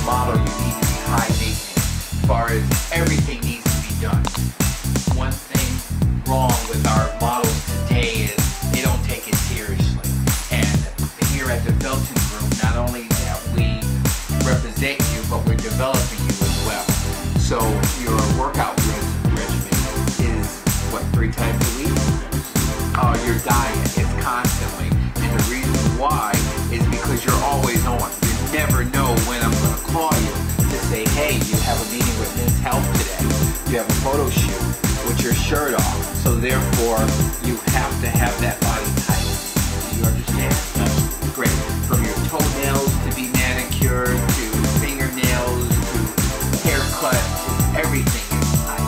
model, you need to be high maintenance as far as everything needs to be done. One thing wrong with our models today is they don't take it seriously. And here at the Felton Group, not only that we represent you, but we're developing you as well. So your workout regimen is, what, 3 times a week? Your diet is constantly. And the reason why is because you're always on. You never know when I'm going to call you to say, hey, you have a meeting with Men's Health today. You have a photo shoot with your shirt off. So therefore, you have to have that body tight. Do you understand? That's great. From your toenails to be manicured, to fingernails, to haircut, to everything is tight.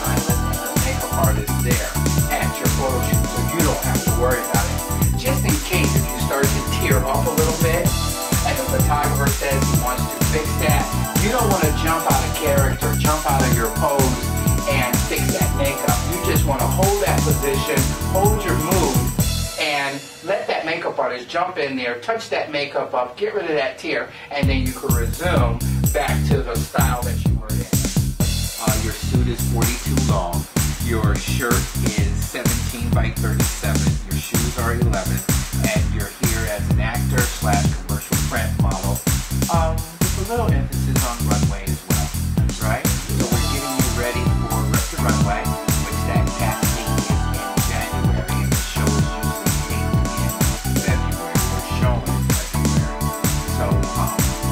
And the makeup artist there at your photo shoot, so you don't have to worry about it. Just in case if you start to tear up a little bit, and the photographer says he wants to fix that, you don't want to jump out of character, jump out of your pose, and fix that makeup. You just want to hold that position, hold your mood, and let that makeup artist jump in there, touch that makeup up, get rid of that tear, and then you can resume back to the style that you were in. Your suit is 42 long. Your shirt is 17 by 37. Your shoes are 11. And you're here as an actor / commercial print model. With a little emphasis on runway as well. Right? So we're getting you ready for Rep the Runway, which that casting is in January, and the show is usually taped in February, or shown in February. So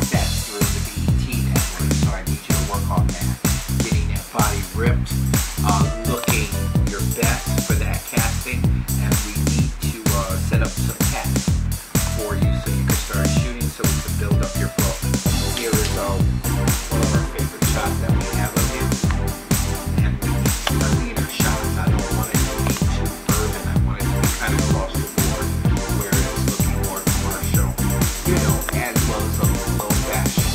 that's through the BET network, so I need you to work on that. Getting that body ripped, looking your best for that casting, and we need to set up some tests for you so you can start shooting, so we can build up your book. Here is one of our favorite shots that we have of you, and we need leaner shots. I don't want it to be too urban. I want it to be kind of across the board, where it's looking more commercial, as well as a little fashion,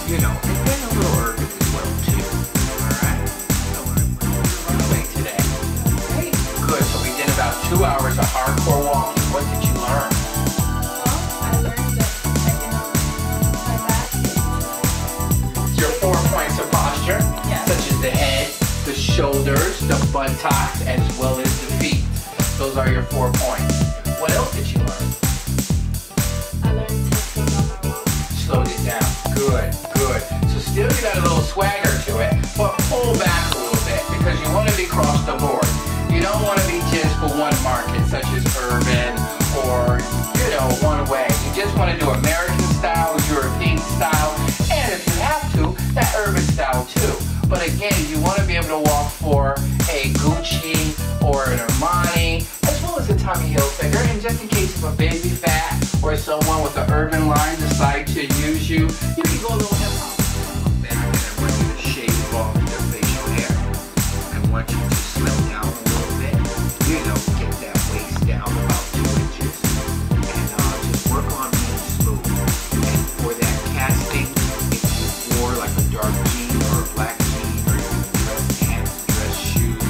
and then a little urban as well too. All right. So I'm runway today. Hey, good. So we did about 2 hours of hardcore walking. What did you learn? I learned that I can my back. Your 4 points of posture, such as the head, the shoulders, the buttocks, as well as the feet. Those are your 4 points. What else did you learn? I learned to slow down my walk. Slowed it down. Good, good. So still you got a little swagger to it, but pull back a little bit because you want to be across the board. You don't want to be just for one market, such as urban or, one way. You just want to do American style, European style, and if you have to, that urban style too. But again, you want to be able to walk for a Gucci or an Armani, as well as a Tommy Hilfiger. And just in case if a baby fat or someone with an urban line decide to use you, you can go a little hip hop. Back, and I want you to shave off your facial hair. I want you to slim down a little bit. Get that waist down about 2 inches. And just work on being smooth. And for that casting, if you wore like a dark jean or a black jean, or even dress pants, dress shoes,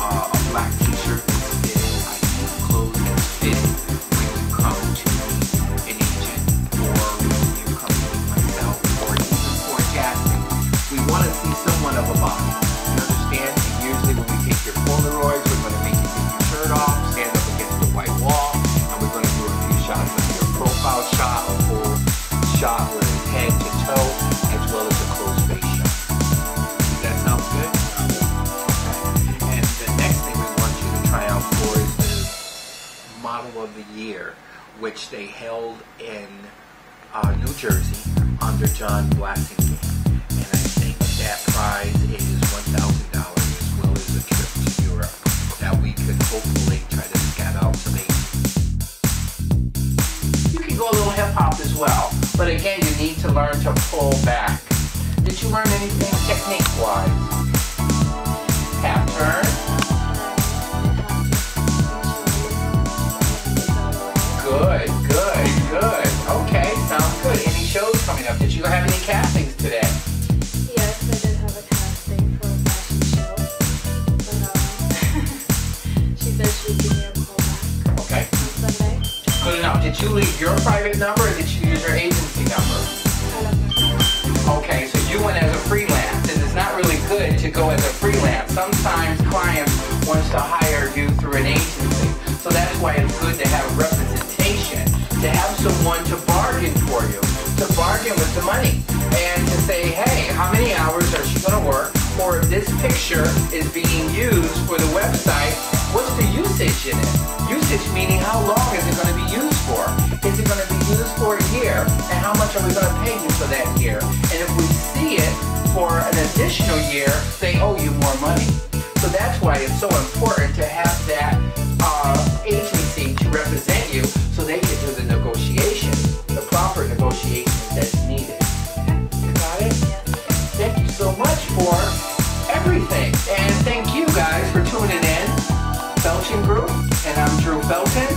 a black t-shirt that's fitted, I need clothes that's fitted when you come to meet an agent, or when you come to meet myself, or even for casting. We want to see somewhat of a body. You understand? And usually when we take your Polaroids, we're going to make you take your shirt off, stand up against the white wall, and we're going to do a few shots of your profile shot, a full shot with head to toe, as well as a closed face shot. Does that sound good? Okay. And the next thing we want you to try out for is the Model of the Year, which they held in New Jersey under John Blasingame. And I think that prize is $1,000 as well as a trip to Europe that we could hopefully try to scout out some agents. You can go a little hip hop as well, but again, you need to learn to pull back. Did you learn anything technique-wise? Half turn. Good, good, good. Okay, sounds good. Any shows coming up? Did you have any castings today? Yes, I did have a casting for a fashion show. But she said she'd give me a call back. Okay. On Sunday. Good enough. Did you leave your private number or did you use your agency number? I left go as a freelance. Sometimes clients wants to hire you through an agency. So that's why it's good to have representation, to have someone to bargain for you, to bargain with the money, and to say, hey, how many hours are she going to work? Or if this picture is being used for the website, what's the usage in it? Usage meaning how long is it going to be used for? Is it going to be used for a year? And how much are we going to pay you for that year? And if we see it for an additional year, they owe you more money. So that's why it's so important to have that agency to represent you so they can do the negotiation, the proper negotiations that's needed. You got it? Thank you so much for everything. And thank you guys for tuning in. Felton Group, and I'm Drew Felton.